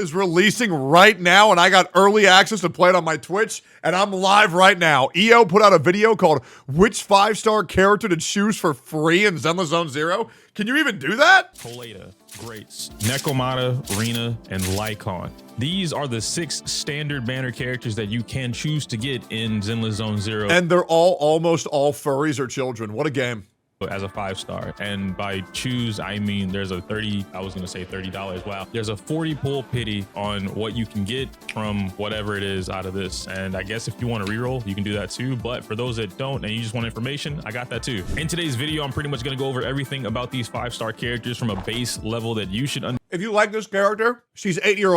is releasing right now, and I got early access to play it on my Twitch, and I'm live right now. EO put out a video called Which 5-Star Character to Choose for Free in Zenless Zone Zero. Can you even do that? Koleda, Greats, Nekomata, Rina, and Lycaon. These are the 6 standard banner characters that you can choose to get in Zenless Zone Zero. And they're almost all furries or children. What a game. As a 5-star, and by choose I mean there's a $30, wow, there's a 40 pull pity on what you can get from whatever it is out of this. And I guess if you want to reroll, you can do that too, but for those that don't and you just want information, I got that too. In today's video, I'm pretty much going to go over everything about these 5-star characters from a base level that you should If you like this character, she's 8 years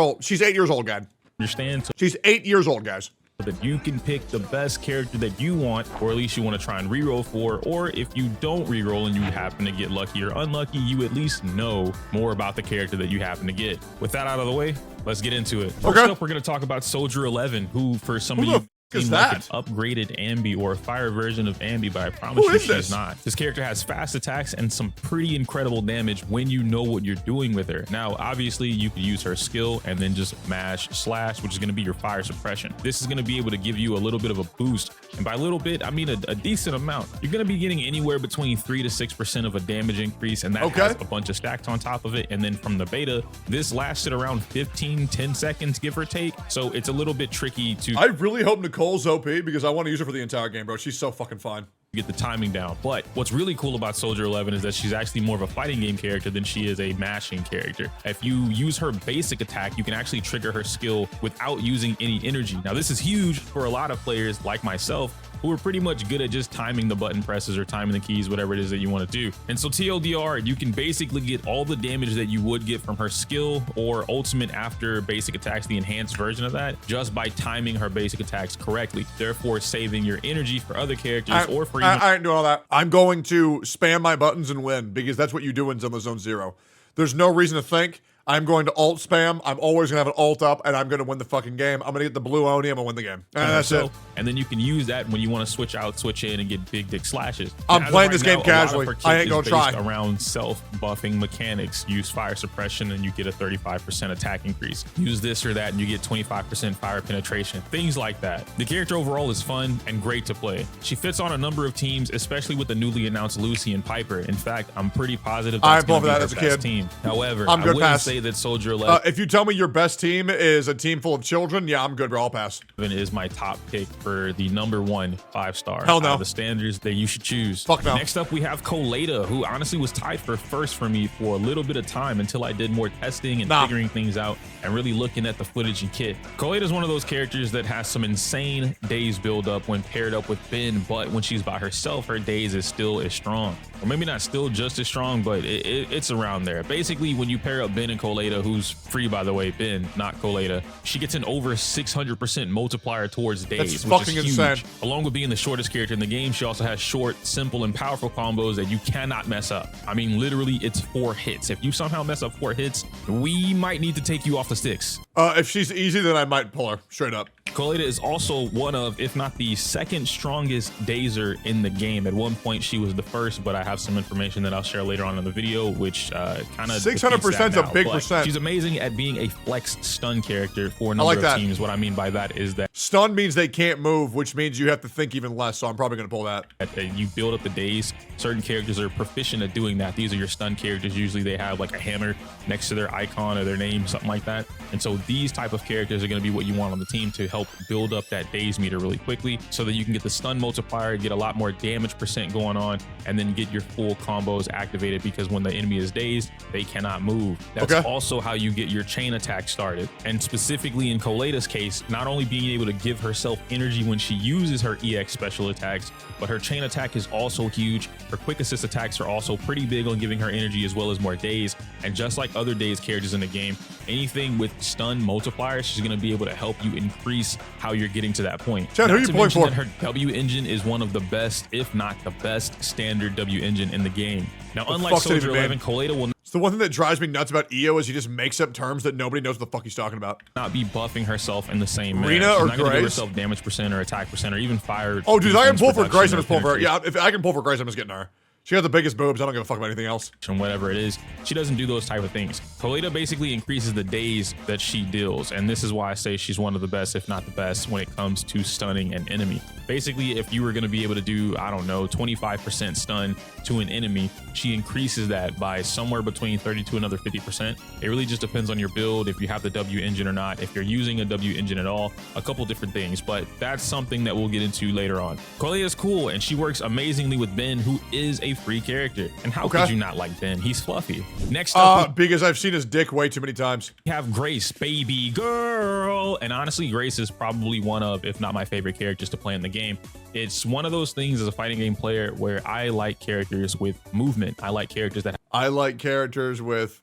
old, guys. understand. So She's 8 years old, guys. that you can pick the best character that you want, or at least you want to try and reroll for, or if you don't reroll and you happen to get lucky or unlucky, you at least know more about the character that you happen to get. With that out of the way, let's get into it. First up, we're going to talk about Soldier 11, who for some of you is like that? an upgraded Ambi or a fire version of Ambi, but I promise you she's not. This character has fast attacks and some pretty incredible damage when you know what you're doing with her. Now, obviously, you could use her skill and then just mash slash, which is going to be your fire suppression. This is going to be able to give you a little bit of a boost, and by a little bit, I mean a decent amount. You're going to be getting anywhere between 3 to 6% of a damage increase, and that has a bunch of stacks on top of it. And then from the beta, this lasted around 10 seconds, give or take. So it's a little bit tricky to. I really hope Nicole's OP because I want to use her for the entire game, bro. She's so fucking fine. Get the timing down. But what's really cool about Soldier 11 is that she's actually more of a fighting game character than she is a mashing character. If you use her basic attack, you can actually trigger her skill without using any energy. Now, this is huge for a lot of players like myself, who are pretty much good at just timing the button presses or timing the keys, whatever it is that you want to do. And so TLDR, you can basically get all the damage that you would get from her skill or ultimate after basic attacks, the enhanced version of that, just by timing her basic attacks correctly, therefore saving your energy for other characters or for I ain't doing all that. I'm going to spam my buttons and win because that's what you do in Zenless Zone Zero. There's no reason to think. I'm going to alt spam. I'm always going to have an alt up, and I'm going to win the fucking game. I'm going to get the blue Oni. I'm going to win the game. And that's it. And then you can use that when you want to switch out, switch in, and get big dick slashes. I'm playing this game casually. I ain't going to try. Around self-buffing mechanics. Use fire suppression, and you get a 35% attack increase. Use this or that, and you get 25% fire penetration. Things like that. The character overall is fun and great to play. She fits on a number of teams, especially with the newly announced Lucy and Piper. In fact, I'm pretty positive that's going to be her best team. However, I wouldn't say that Soldier 11 if you tell me your best team is a team full of children, yeah, I'm good, bro. I'll pass. Is my top pick for the #1 5-star. Hell no. The standards that you should choose. Fuck no. Next up, we have Koleda, who honestly was tied for first for me for a little bit of time until I did more testing and figuring things out and really looking at the footage and kit. Koleda is one of those characters that has some insane days build up when paired up with Ben, but when she's by herself, her days is still as strong. Or maybe not still just as strong, but it's around there. Basically, when you pair up Ben and Koleda, who's free, by the way, Ben, not Koleda, she gets an over 600% multiplier towards days, That's fucking insane. Along with being the shortest character in the game, she also has short, simple, and powerful combos that you cannot mess up. I mean, literally, it's 4 hits. If you somehow mess up 4 hits, we might need to take you off the sticks. If she's easy, then I might pull her straight up. Koleda is also one of, if not the second strongest dazer in the game. At one point, she was the first, but I have some information that I'll share later on in the video, which kind of 600% is a big percent. She's amazing at being a flex stun character for a number of teams. What I mean by that is that stun means they can't move, which means you have to think even less. So I'm probably going to pull that. You build up the days. Certain characters are proficient at doing that. These are your stun characters. Usually they have like a hammer next to their icon or their name, something like that. And so these type of characters are going to be what you want on the team to help build up that days meter really quickly so that you can get the stun multiplier, get a lot more damage percent going on, and then get your full combos activated, because when the enemy is dazed, they cannot move. That's also how you get your chain attack started. And specifically in Koleda's case, not only being able to give herself energy when she uses her EX special attacks, but her chain attack is also huge. Her quick assist attacks are also pretty big on giving her energy as well as more days. And just like other days characters in the game, anything with stun multipliers, she's going to be able to help you increase how you're getting to that point. Chad, who are you pulling for? Her W engine is one of the best, if not the best, standard W engine in the game. Now, unlike Soldier 11, Koleda will it's the one thing that drives me nuts about EO is he just makes up terms that nobody knows what the fuck he's talking about. not be buffing herself in the same manner. Rina or She's not gonna give Grace? herself damage percent or attack percent or even fire. Oh, dude, if I can pull for Grace, I'm defense just pulling for her. penetration. Yeah, if I can pull for Grace, I'm just getting her. She got the biggest boobs. I don't give a fuck about anything else. and whatever it is, she doesn't do those type of things. Koleda basically increases the days that she deals, and this is why I say she's one of the best, if not the best, when it comes to stunning an enemy. Basically, if you were going to be able to do, I don't know, 25% stun to an enemy, she increases that by somewhere between 30 to another 50%. It really just depends on your build, if you have the W engine or not, if you're using a W engine at all, a couple different things, but that's something that we'll get into later on. Koleda is cool, and she works amazingly with Ben, who is a free character. And how could you not like Ben? He's fluffy. Next up, because I've seen his dick way too many times. we have Grace, baby girl. And honestly, Grace is probably one of, if not my favorite characters to play in the game. It's one of those things as a fighting game player where I like characters with movement. I like characters that I like characters with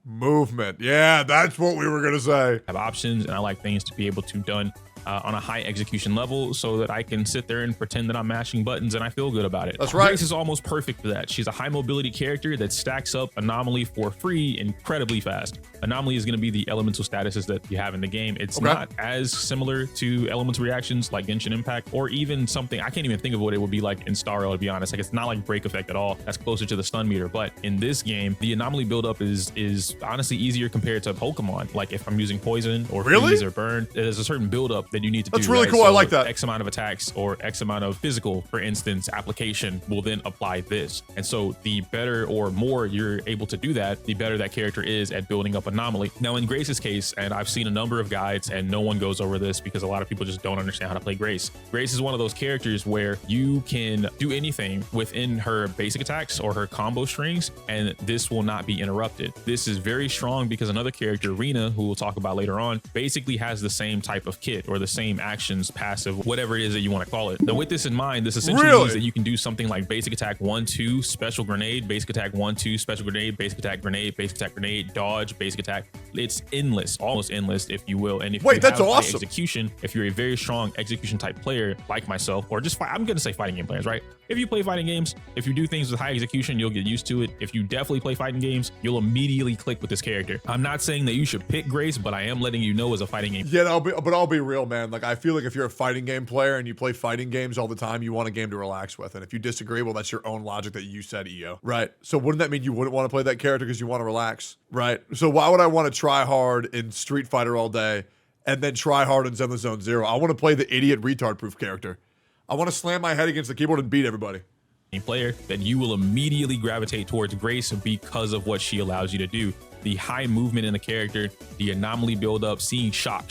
movement. Yeah, that's what we were gonna say. have options, and I like things to be able to done on a high execution level so that I can sit there and pretend that I'm mashing buttons and I feel good about it. That's right. Grace is almost perfect for that. She's a high mobility character that stacks up Anomaly for free incredibly fast. Anomaly is going to be the elemental statuses that you have in the game. It's not as similar to elemental reactions like Genshin Impact, or even something, I can't even think of what it would be like in Starro, to be honest. Like, it's not like Break Effect at all. That's closer to the stun meter. But in this game, the Anomaly buildup is honestly easier compared to Pokemon. Like if I'm using Poison or Freeze or Burn, there's a certain buildup that you need to do. That's really cool. I like that. X amount of attacks or X amount of physical, for instance, application will then apply this. And so the better or more you're able to do that, the better that character is at building up Anomaly. Now in Grace's case, and I've seen a number of guides and no one goes over this because a lot of people just don't understand how to play Grace. Grace is one of those characters where you can do anything within her basic attacks or her combo strings, and this will not be interrupted. This is very strong because another character, Rina, who we'll talk about later on, basically has the same type of kit or the same actions, passive, whatever it is that you want to call it. Now with this in mind, this essentially means that you can do something like basic attack 1-2 special grenade, basic attack 1-2 special grenade, basic attack grenade, dodge, basic attack. It's endless, almost endless, if you will. And if you have high execution, if you're a very strong execution type player like myself, or just I'm gonna say fighting game players, right? If you play fighting games, if you do things with high execution, you'll get used to it. If you definitely play fighting games, you'll immediately click with this character. I'm not saying that you should pick Grace, but I am letting you know as a fighting game. Yeah, I'll be real, man. Like, I feel like if you're a fighting game player and you play fighting games all the time, you want a game to relax with. And if you disagree, well, that's your own logic that you said, EO. Right? So wouldn't that mean you wouldn't want to play that character because you want to relax? Right? So why would I want to try hard in Street Fighter all day and then try hard in Zenless Zone Zero? I want to play the idiot retard-proof character. I want to slam my head against the keyboard and beat everybody. Player, that you will immediately gravitate towards Grace because of what she allows you to do. The high movement in the character, the anomaly build up, seeing shock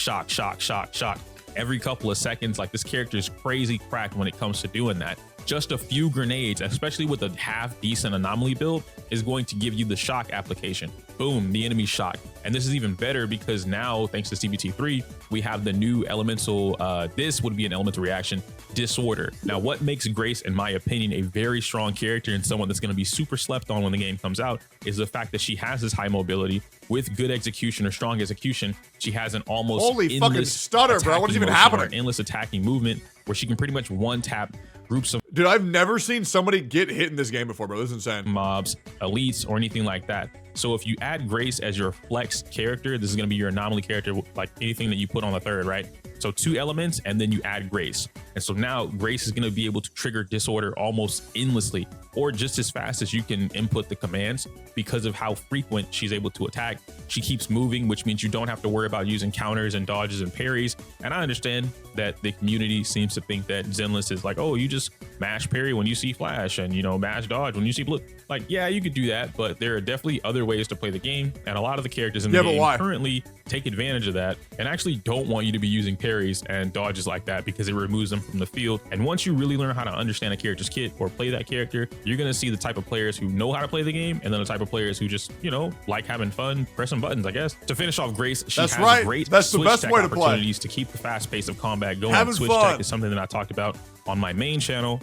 every couple of seconds. Like, this character is crazy cracked when it comes to doing that. Just a few grenades, especially with a half decent anomaly build, is going to give you the shock application. Boom, the enemy shock. And this is even better because now, thanks to CBT3, we have the new elemental, this would be an elemental reaction, Disorder. Now, what makes Grace, in my opinion, a very strong character and someone that's going to be super slept on when the game comes out is the fact that she has this high mobility with good execution or strong execution. She has an almost holy fucking stutter, bro. What is even happening? Endless attacking movement where she can pretty much one-tap groups of dude, I've never seen somebody get hit in this game before, bro. This is insane. Mobs, elites, or anything like that. So if you add Grace as your flex character, this is going to be your anomaly character, like anything that you put on the third, right? So 2 elements, and then you add Grace. And so now Grace is going to be able to trigger Disorder almost endlessly, or just as fast as you can input the commands because of how frequent she's able to attack. She keeps moving, which means you don't have to worry about using counters and dodges and parries. And I understand that the community seems to think that Zenless is like, oh, you just mash parry when you see flash and, you know, mash dodge when you see blue. Like, yeah, you could do that, but there are definitely other ways to play the game. And a lot of the characters in the game currently take advantage of that and actually don't want you to be using parries and dodges like that because it removes them from the field. And once you really learn how to understand a character's kit or play that character, you're going to see the type of players who know how to play the game and then the type of players who just, you know, like having fun, pressing buttons, I guess. To finish off Grace, she has great switch tech opportunities to keep the fast pace of combat going. Switch tech is something that I talked about on my main channel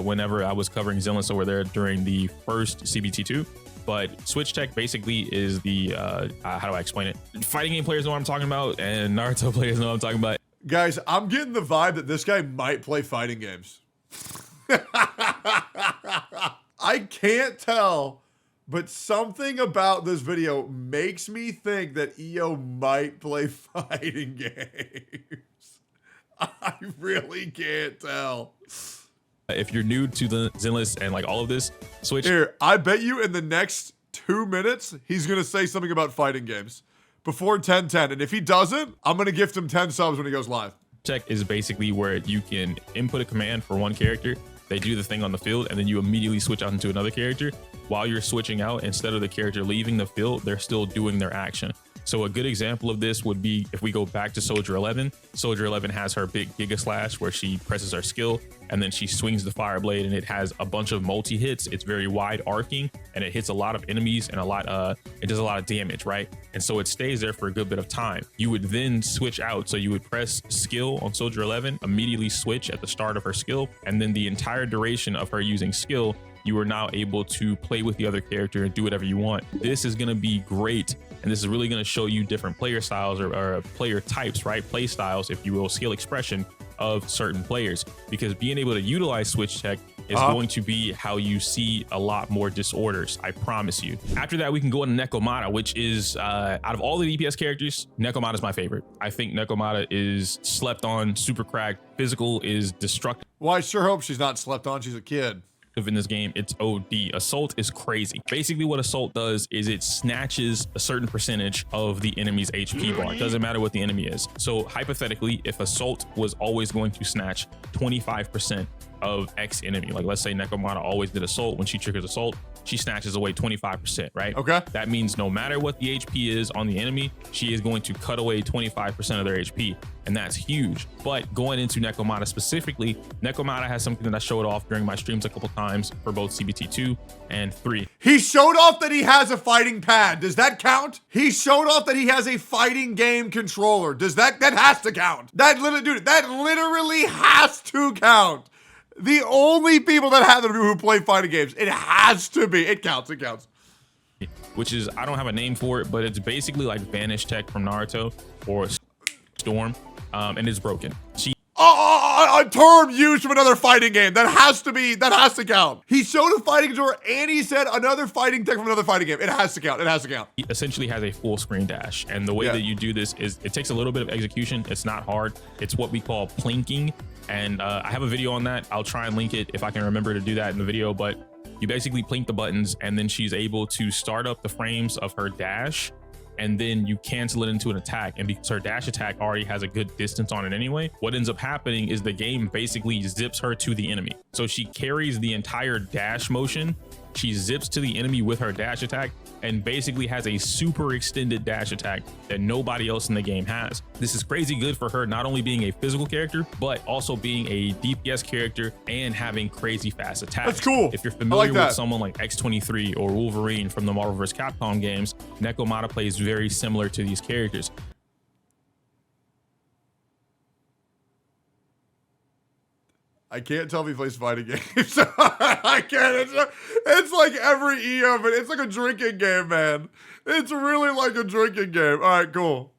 whenever I was covering Zenless over there during the first CBT2. But switch tech basically is the, how do I explain it? Fighting game players know what I'm talking about, and Naruto players know what I'm talking about. Guys, I'm getting the vibe that this guy might play fighting games. I can't tell, but something about this video makes me think that EO might play fighting games. I really can't tell. If you're new to the Zenless and like all of this, switch. Here, I bet you in the next 2 minutes, he's going to say something about fighting games before 10:10. And if he doesn't, I'm going to gift him 10 subs when he goes live. Check is basically where you can input a command for one character, they do the thing on the field, and then you immediately switch out into another character. While you're switching out, instead of the character leaving the field, they're still doing their action. So a good example of this would be if we go back to Soldier 11. Soldier 11 has her big Giga Slash where she presses her skill and then she swings the fire blade, and it has a bunch of multi hits. It's very wide arcing and it hits a lot of enemies and it does a lot of damage, right? And so it stays there for a good bit of time. You would then switch out. So you would press skill on Soldier 11, immediately switch at the start of her skill, and then the entire duration of her using skill, you are now able to play with the other character and do whatever you want. This is going to be great. And this is really going to show you different player styles or player types, right? Play styles, if you will, skill expression of certain players, because being able to utilize switch tech is going to be how you see a lot more disorders. I promise you. After that, we can go into Nekomata, which is out of all the DPS characters, Nekomata is my favorite. I think Nekomata is slept on, super cracked. Physical is destructive. Well, I sure hope she's not slept on. She's a kid. In this game, it's OD. Assault is crazy. Basically what Assault does is it snatches a certain percentage of the enemy's HP bar. It doesn't matter what the enemy is. So hypothetically, if Assault was always going to snatch 25% of X enemy, like let's say Nekomata always did Assault, when she triggers Assault, she snatches away 25%, right? Okay. That means no matter what the HP is on the enemy, she is going to cut away 25% of their HP. And that's huge. But going into Nekomata specifically, Nekomata has something that I showed off during my streams a couple times for both CBT2 and 3. He showed off that he has a fighting pad. Does that count? He showed off that he has a fighting game controller. Does that has to count? That literally has to count. The only people that have them who play fighting games, it has to be. It counts. It counts. Which is, I don't have a name for it, but it's basically like Vanish Tech from Naruto or Storm, and it's broken. A term used from another fighting game. That has to count. He showed a fighting controller and he said another fighting tech from another fighting game. It has to count. It has to count. He essentially has a full screen dash. And the way that you do this is it takes a little bit of execution. It's not hard. It's what we call plinking. And I have a video on that. I'll try and link it if I can remember to do that in the video. But you basically plink the buttons and then she's able to start up the frames of her dash, and then you cancel it into an attack. And because her dash attack already has a good distance on it anyway, what ends up happening is the game basically zips her to the enemy. So she carries the entire dash motion. She zips to the enemy with her dash attack and basically has a super extended dash attack that nobody else in the game has. This is crazy good for her, not only being a physical character, but also being a DPS character and having crazy fast attacks. That's cool. If you're familiar with someone like X-23 or Wolverine from the Marvel vs. Capcom games, Nekomata plays very similar to these characters. I can't tell if he plays fighting games. I can't. It's like every EO, but it's like a drinking game, man. It's really like a drinking game. All right, cool.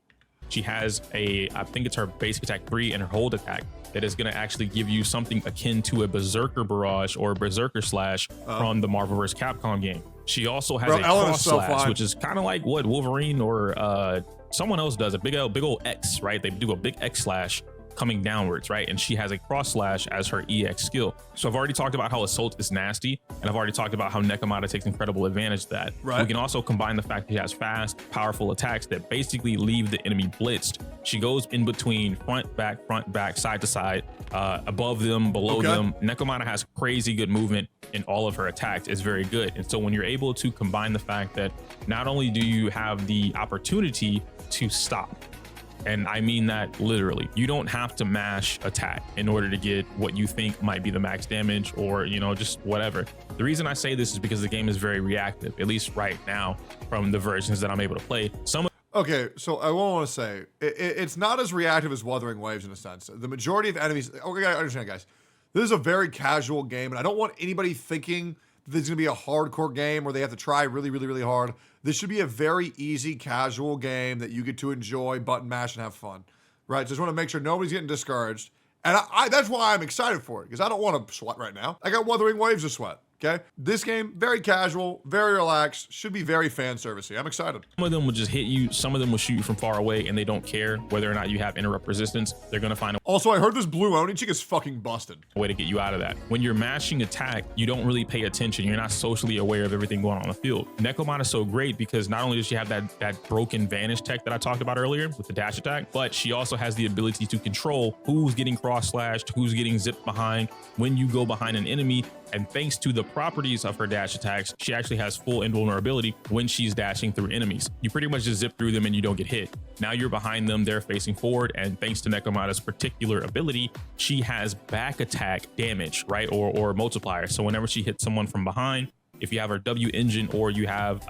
She has I think it's her basic attack 3 and her hold attack that is going to actually give you something akin to a Berserker Barrage or a Berserker Slash from the Marvel vs. Capcom game. She also has a cross slash, which is kind of like what Wolverine or someone else does, a big old X, right? They do a big X slash coming downwards, right? And she has a cross slash as her EX skill. So I've already talked about how Assault is nasty, and I've already talked about how Nekomata takes incredible advantage of that. Right. We can also combine the fact that she has fast, powerful attacks that basically leave the enemy blitzed. She goes in between front, back, side to side, above them, below them. Nekomata has crazy good movement in all of her attacks. It's very good. And so when you're able to combine the fact that not only do you have the opportunity to stop, and I mean that literally, you don't have to mash attack in order to get what you think might be the max damage or, you know, just whatever. The reason I say this is because the game is very reactive, at least right now from the versions that I'm able to play. Okay, so I want to say, it's not as reactive as Wuthering Waves in a sense. The majority of enemies, okay, I understand, guys. This is a very casual game, and I don't want anybody thinking that this is going to be a hardcore game where they have to try really, really, really hard. This should be a very easy, casual game that you get to enjoy, button mash, and have fun, right? Just want to make sure nobody's getting discouraged. And that's why I'm excited for it, because I don't want to sweat right now. I got Wuthering Waves to sweat. Okay, this game, very casual, very relaxed, should be very fan servicey. I'm excited. Some of them will just hit you, some of them will shoot you from far away, and they don't care whether or not you have interrupt resistance. They're gonna find Also, I heard this blue Oni chick is fucking busted. a way to get you out of that. When you're mashing attack, you don't really pay attention. You're not socially aware of everything going on the field. Nekomata is so great because not only does she have that broken vanish tech that I talked about earlier with the dash attack, but she also has the ability to control who's getting cross slashed, who's getting zipped behind when you go behind an enemy. And thanks to the properties of her dash attacks, she actually has full invulnerability when she's dashing through enemies. You pretty much just zip through them and you don't get hit. Now you're behind them, they're facing forward, and thanks to Nekomata's particular ability, she has back attack damage, right? Or multiplier. So whenever she hits someone from behind, if you have her W engine or you have,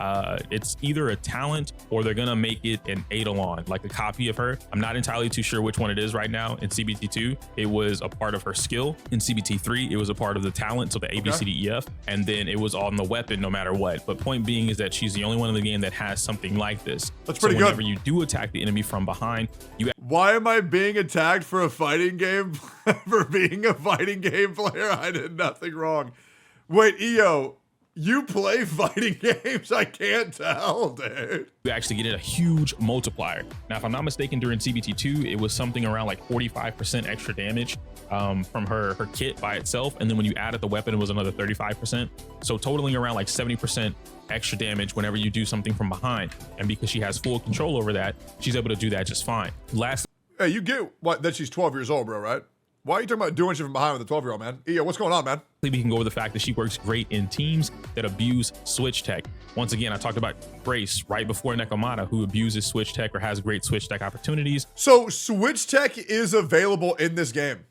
it's either a talent or they're gonna make it an Eidolon, like a copy of her. I'm not entirely too sure which one it is right now. In CBT2, it was a part of her skill. In CBT3, it was a part of the talent, so the A, B, C, D, E, F, and then it was on the weapon no matter what. But point being is that she's the only one in the game that has something like this. That's pretty so good. Whenever you do attack the enemy from behind, you Why am I being attacked for a fighting game? For being a fighting game player? I did nothing wrong. Wait, EO, you play fighting games? I can't tell, dude. you actually get a huge multiplier. Now, if I'm not mistaken, during CBT2, it was something around like 45% extra damage from her kit by itself. And then when you added the weapon, it was another 35%. So totaling around like 70% extra damage whenever you do something from behind. And because she has full control over that, she's able to do that just fine. Hey, you get what, that she's 12 years old, bro, right? Why are you talking about doing shit from behind with a 12-year-old, man? EO, what's going on, man? We can go over the fact that she works great in teams that abuse switch tech. Once again, I talked about Grace right before Nekomata, who abuses switch tech or has great switch tech opportunities. So switch tech is available in this game.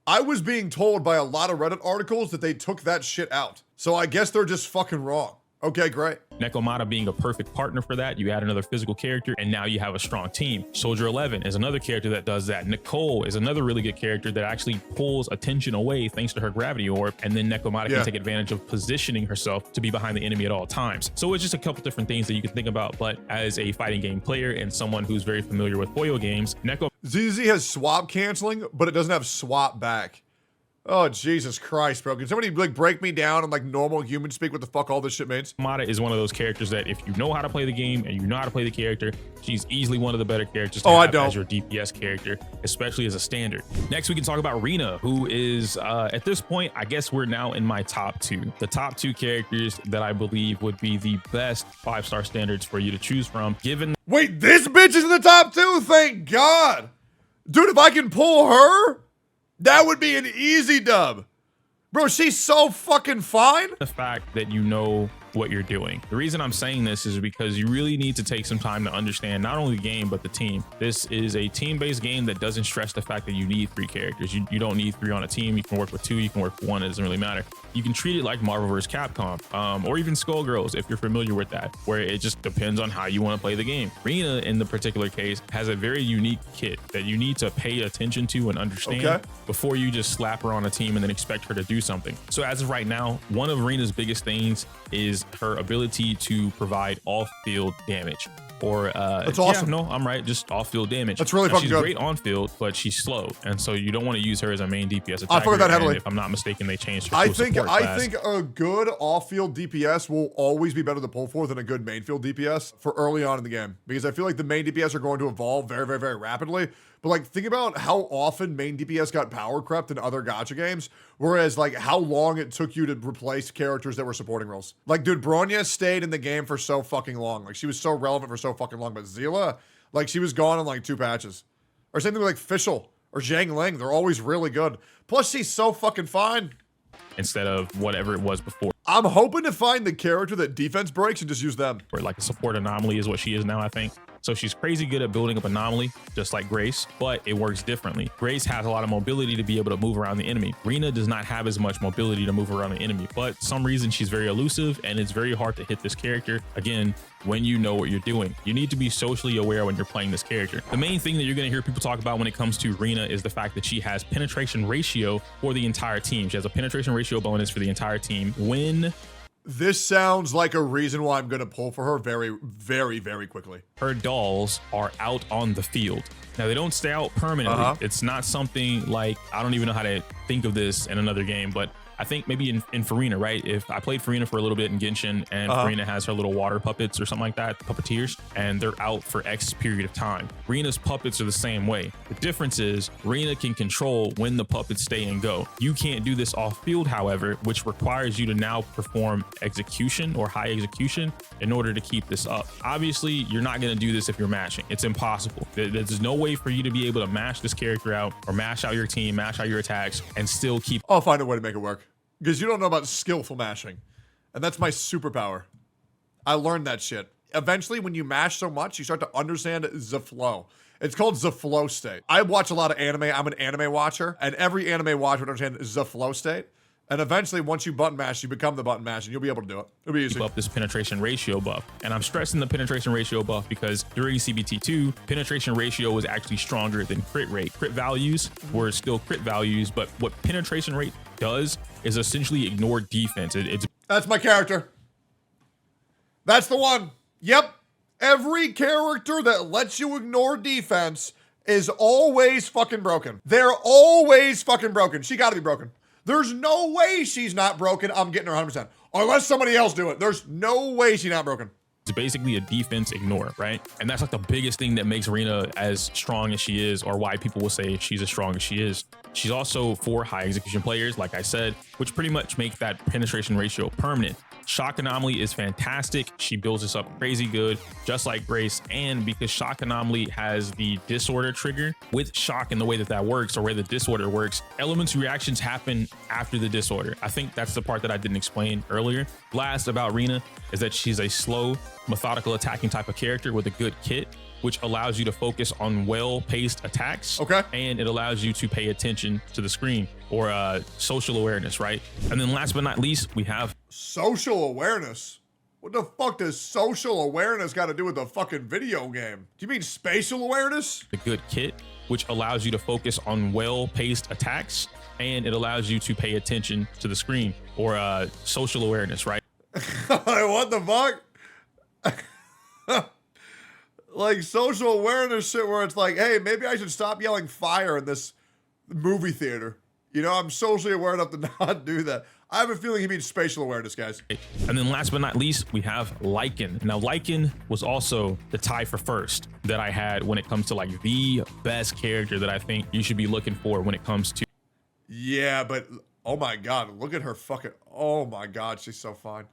I was being told by a lot of Reddit articles that they took that shit out. So I guess they're just fucking wrong. Okay, great. Nekomata being a perfect partner for that. You add another physical character and now you have a strong team. Soldier 11 is another character that does that. Nicole is another really good character that actually pulls attention away thanks to her gravity orb, and then Nekomata can take advantage of positioning herself to be behind the enemy at all times. So it's just a couple different things that you can think about, but as a fighting game player and someone who's very familiar with Poyo games, ZZ has swap canceling, but it doesn't have swap back. Oh, Jesus Christ, bro. Can somebody like break me down in like normal human speak what the fuck all this shit means? Nekomata is one of those characters that if you know how to play the game and you know how to play the character, she's easily one of the better characters to have as your DPS character, especially as a standard. Next, we can talk about Rina, who is, at this point, I guess we're now in my top two. The top two characters that I believe would be the best 5-star standards for you to choose from, given... Wait, this bitch is in the top two? Thank God. Dude, if I can pull her... that would be an easy dub. Bro, she's so fucking fine. The fact that you know what you're doing. The reason I'm saying this is because you really need to take some time to understand not only the game, but the team. This is a team-based game that doesn't stress the fact that you need 3 characters. You don't need 3 on a team. You can work with 2, you can work with 1, it doesn't really matter. You can treat it like Marvel vs. Capcom, or even Skullgirls if you're familiar with that, where it just depends on how you want to play the game. Rina, in the particular case, has a very unique kit that you need to pay attention to and understand before you just slap her on a team and then expect her to do something. So as of right now, one of Rina's biggest things is her ability to provide off-field damage. Or that's awesome. Yeah, no, I'm right. Just off-field damage. That's really fucking good. She's great on-field, but she's slow, and so you don't want to use her as a main DPS attacker. I forgot that heavily. If I'm not mistaken, they changed her. I think a good off-field DPS will always be better to pull for than a good main field DPS for early on in the game, because I feel like the main DPS are going to evolve very, very, very rapidly. But like, think about how often main DPS got power crept in other gacha games, whereas like how long it took you to replace characters that were supporting roles. Like, dude, Bronya stayed in the game for so fucking long. Like, she was so relevant for so fucking long. But Zila, like, she was gone in like 2 patches. Or same thing with like Fischl or Zhang Ling. They're always really good. Plus, she's so fucking fine. Instead of whatever it was before. I'm hoping to find the character that defense breaks and just use them. Or like a support anomaly is what she is now, I think. So she's crazy good at building up anomaly, just like Grace, but it works differently. Grace has a lot of mobility to be able to move around the enemy. Rina does not have as much mobility to move around the enemy, but for some reason she's very elusive and it's very hard to hit this character. Again, when you know what you're doing, you need to be socially aware when you're playing this character. The main thing that you're going to hear people talk about when it comes to Rina is the fact that she has penetration ratio for the entire team. She has a penetration ratio bonus for the entire team when... This sounds like a reason why I'm going to pull for her very, very, very quickly. Her dolls are out on the field. Now, they don't stay out permanently. It's not something like, I don't even know how to think of this in another game, but I think maybe in Farina, right? If I played Farina for a little bit in Genshin, and Farina has her little water puppets or something like that, puppeteers, and they're out for X period of time. Rina's puppets are the same way. The difference is Rina can control when the puppets stay and go. You can't do this off field, however, which requires you to now perform execution or high execution in order to keep this up. Obviously, you're not going to do this if you're mashing. It's impossible. There's no way for you to be able to mash this character out or mash out your team, mash out your attacks, and still keep. I'll find a way to make it work, because you don't know about skillful mashing, and that's my superpower. I learned that shit. Eventually, when you mash so much, you start to understand the flow. It's called the flow state. I watch a lot of anime. I'm an anime watcher, and every anime watcher would understand the flow state. And eventually, once you button mash, you become the button mash, and you'll be able to do it. It'll be easy. Up this penetration ratio buff. And I'm stressing the penetration ratio buff because during CBT2, penetration ratio was actually stronger than crit rate. Crit values were still crit values, but what penetration rate does is essentially ignore defense. That's my character. That's the one. Yep. Every character that lets you ignore defense is always fucking broken. They're always fucking broken. She gotta be broken. There's no way she's not broken. I'm getting her 100%. Unless somebody else do it. There's no way she's not broken. It's basically a defense ignore, right? And that's like the biggest thing that makes Rina as strong as she is, or why people will say she's as strong as she is. She's also for high execution players, like I said, which pretty much make that penetration ratio permanent. Shock Anomaly is fantastic. She builds this up crazy good, just like Grace. And because Shock Anomaly has the disorder trigger, with Shock and the way that that works, or where the disorder works, elements reactions happen after the disorder. I think that's the part that I didn't explain earlier. Last about Rina is that she's a slow, methodical attacking type of character with a good kit, which allows you to focus on well-paced attacks. Okay. And it allows you to pay attention to the screen, or social awareness, right? And then last but not least, we have social awareness. What the fuck does social awareness got to do with the fucking video game? Do you mean spatial awareness? the good kit, which allows you to focus on well-paced attacks, and it allows you to pay attention to the screen, or social awareness, right? What the fuck? Like social awareness shit where it's like, hey, maybe I should stop yelling fire in this movie theater. You know, I'm socially aware enough to not do that. I have a feeling he means spatial awareness, guys. And then last but not least, we have Lycaon. Now, Lycaon was also the tie for first that I had when it comes to like the best character that I think you should be looking for when it comes to. Yeah, but oh my God, look at her fucking, oh my God, she's so fine.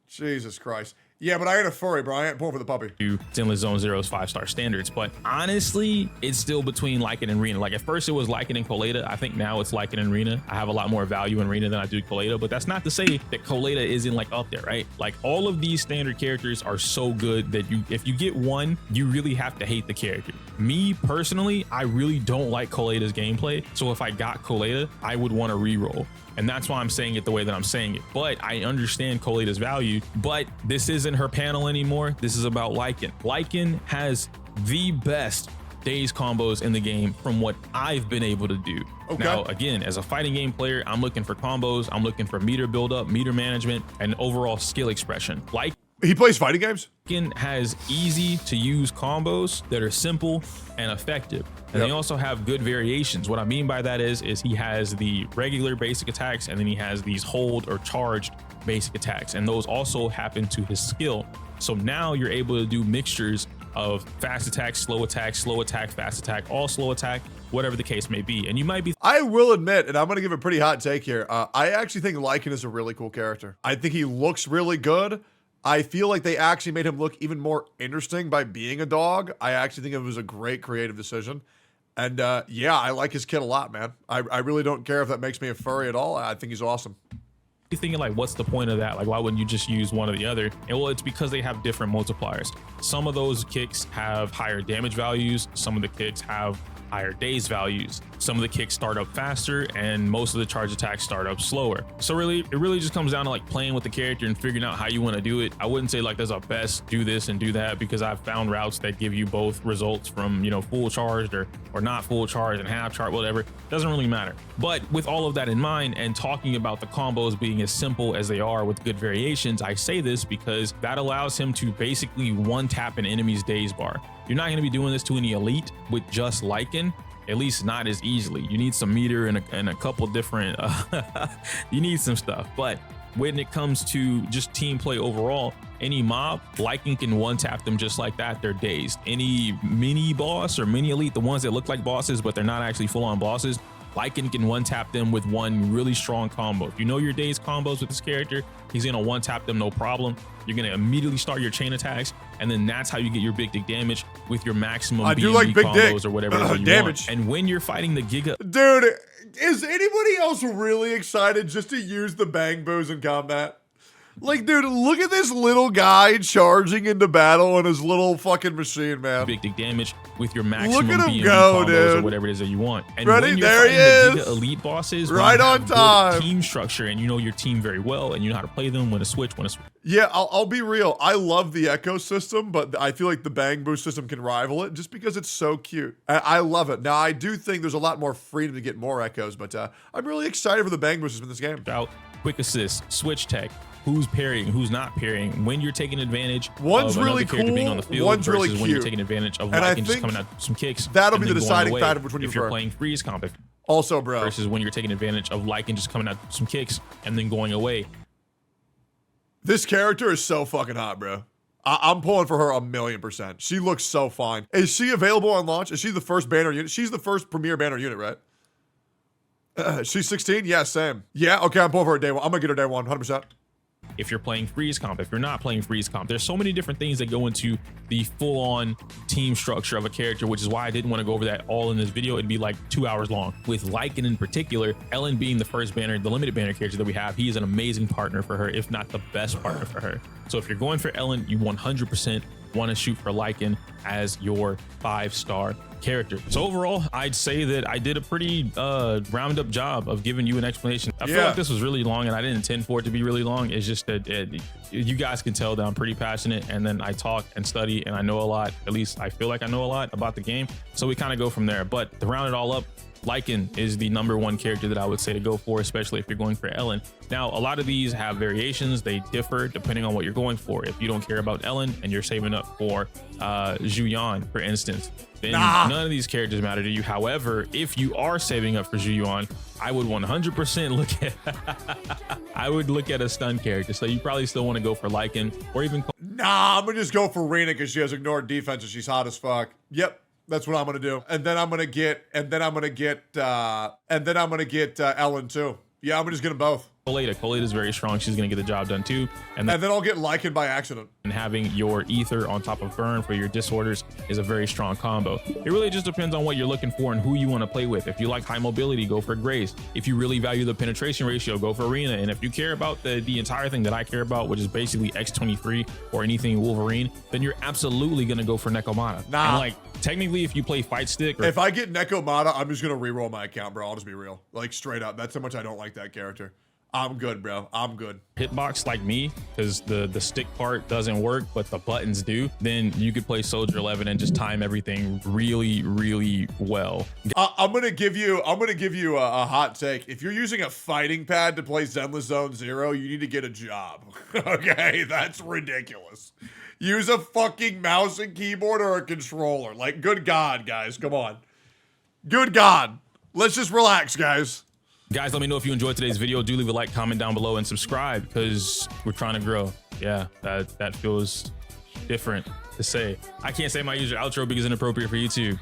Jesus Christ. Yeah, but I ain't a furry, bro. I ain't pulling for the puppy. Zenless Zone Zero's 5-star standards, but honestly, it's still between Lycaon and Rina. Like at first it was Lycaon and Koleda. I think now it's Lycaon and Rina. I have a lot more value in Rina than I do Koleda, but that's not to say that Koleda isn't like up there, right? Like all of these standard characters are so good that if you get one, you really have to hate the character. Me personally, I really don't like Koleda's gameplay. So if I got Koleda, I would want to reroll. And that's why I'm saying it the way that I'm saying it. But I understand Koleda's value, but this isn't her panel anymore. This is about Lycaon. Lycaon has the best days combos in the game from what I've been able to do. Okay. Now, again, as a fighting game player, I'm looking for combos. I'm looking for meter buildup, meter management, and overall skill expression. He plays fighting games? Lycaon has easy to use combos that are simple and effective. And they also have good variations. What I mean by that is he has the regular basic attacks, and then he has these hold or charged basic attacks. And those also happen to his skill. So now you're able to do mixtures of fast attack, slow attack, fast attack, all slow attack, whatever the case may be. And you might be. I will admit, and I'm going to give a pretty hot take here. I actually think Lycaon is a really cool character. I think he looks really good. I feel like they actually made him look even more interesting by being a dog. I actually think it was a great creative decision. And yeah, I like his kid a lot, man. I really don't care if that makes me a furry at all. I think he's awesome. You're thinking like, what's the point of that? Like, why wouldn't you just use one or the other? And well, it's because they have different multipliers. Some of those kicks have higher damage values. Some of the kicks have higher days values. Some of the kicks start up faster, and most of the charge attacks start up slower. So really, it really just comes down to like playing with the character and figuring out how you want to do it. I wouldn't say like there's a best do this and do that, because I've found routes that give you both results from, you know, full charged or not full charged and half charged, whatever. Doesn't really matter. But with all of that in mind, and talking about the combos being as simple as they are with good variations, I say this because that allows him to basically one tap an enemy's days bar. You're not going to be doing this to any elite with just Lycaon, at least not as easily. You need some meter and a couple different, you need some stuff. But when it comes to just team play overall, any mob, Lycaon can one-tap them just like that. They're dazed. Any mini boss or mini elite, the ones that look like bosses, but they're not actually full-on bosses, Lycaon can one-tap them with one really strong combo. If you know your dazed combos with this character, he's gonna one-tap them no problem. You're gonna immediately start your chain attacks, and then that's how you get your big dick damage with your maximum BMB combos or whatever it is you damage. want. And when you're fighting the Giga, dude, is anybody else really excited just to use the bang boos in combat? Like, dude, look at this little guy charging into battle in his little fucking machine, man. Big dick damage with your maximum BMB go, combos dude. or whatever it is that you want. And ready? when you're There he fighting is. The Giga elite bosses, right on time. Team structure, and you know your team very well, and you know how to play them, when to switch, when to switch. Yeah, I'll be real. I love the Echo system, but I feel like the Bang Boo system can rival it just because it's so cute. I love it. Now, I do think there's a lot more freedom to get more Echoes, but I'm really excited for the Bang Boo system in this game. Out, quick assist, switch tech, who's parrying, who's not parrying, when you're taking advantage one's of really another character cool, being on the field one's versus really when you're cute. taking advantage of And I Lycaon just think coming out some kicks. that'll and be the then going deciding away factor which one you if you're prefer. playing freeze comp. Also, bro. Versus when you're taking advantage of Lycaon just coming out some kicks and then going away. This character is so fucking hot, bro. I'm pulling for her 1,000,000%. She looks so fine. Is she available on launch? Is she the first banner unit? She's the first premier banner unit, right? She's 16? Yeah, same. Yeah, okay, I'm pulling for her day one. I'm gonna get her day one, 100%. If you're playing freeze comp, if you're not playing freeze comp, there's so many different things that go into the full-on team structure of a character, which is why I didn't want to go over that all in this video. It'd be like 2 hours long. With Lycaon in particular, Ellen being the first banner, the limited banner character that we have, he is an amazing partner for her, if not the best partner for her. So if you're going for Ellen, you 100% want to shoot for Lycaon as your 5-star character. So overall, I'd say that I did a pretty round up job of giving you an explanation. I feel like this was really long, and I didn't intend for it to be really long. It's just that you guys can tell that I'm pretty passionate, and then I talk and study, and I know a lot. At least I feel like I know a lot about the game. So we kind of go from there. But to round it all up, Lycaon is the #1 character that I would say to go for, especially if you're going for Ellen. Now, a lot of these have variations. They differ depending on what you're going for. If you don't care about Ellen and you're saving up for Julian, for instance, then none of these characters matter to you. However, if you are saving up for Julian, I would 100% look at I would look at a stun character. So you probably still want to go for Lycaon or even Nah, I'm gonna just go for Rina because she has ignored defense and she's hot as fuck. Yep. That's what I'm gonna do. And then I'm gonna get Ellen too. Yeah, I'm just gonna both. Koleda. Koleda is very strong. She's going to get the job done too. And then I'll get Lycaon by accident. And having your ether on top of burn for your disorders is a very strong combo. It really just depends on what you're looking for and who you want to play with. If you like high mobility, go for Grace. If you really value the penetration ratio, go for Rina. And if you care about the entire thing that I care about, which is basically X23 or anything Wolverine, then you're absolutely going to go for Nekomata. Nah. And like, technically, if you play fight stick, if I get Nekomata, I'm just gonna reroll my account, bro. I'll just be real, like straight up. That's how much I don't like that character. I'm good, bro. I'm good. Hitbox like me, because the stick part doesn't work, but the buttons do, then you could play Soldier 11 and just time everything really, really well. I'm gonna give you a hot take. If you're using a fighting pad to play Zenless Zone 0, you need to get a job. Okay, that's ridiculous. Use a fucking mouse and keyboard or a controller. Like, good God, guys, come on. Good God. Let's just relax, guys. Guys, let me know if you enjoyed today's video. Do leave a like, comment down below, and subscribe because we're trying to grow. Yeah, that feels different to say. I can't say my user outro because it's inappropriate for YouTube.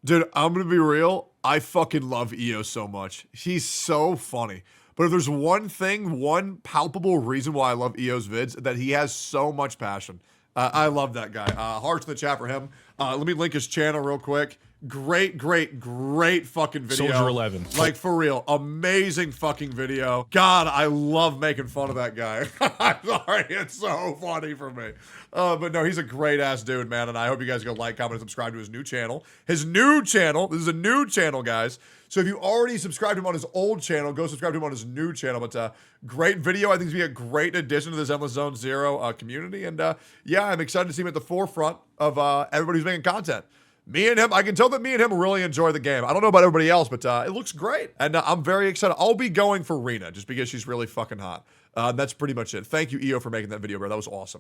Dude, I'm gonna be real. I fucking love EO so much. He's so funny. But if there's one thing, one palpable reason why I love EO's vids, that he has so much passion. I love that guy. Hearts in the chat for him. Let me link his channel real quick. Great fucking video. Soldier 11. Like, for real. Amazing fucking video. God, I love making fun of that guy. I'm sorry. It's so funny for me. But no, he's a great ass dude, man. And I hope you guys go like, comment, and subscribe to his new channel. His new channel. This is a new channel, guys. So if you already subscribed to him on his old channel, go subscribe to him on his new channel. But great video. I think it's going to be a great addition to the Zenless Zone 0 community. And yeah, I'm excited to see him at the forefront of everybody who's making content. Me and him, I can tell that me and him really enjoy the game. I don't know about everybody else, but it looks great. And I'm very excited. I'll be going for Rina just because she's really fucking hot. That's pretty much it. Thank you, EO, for making that video, bro. That was awesome.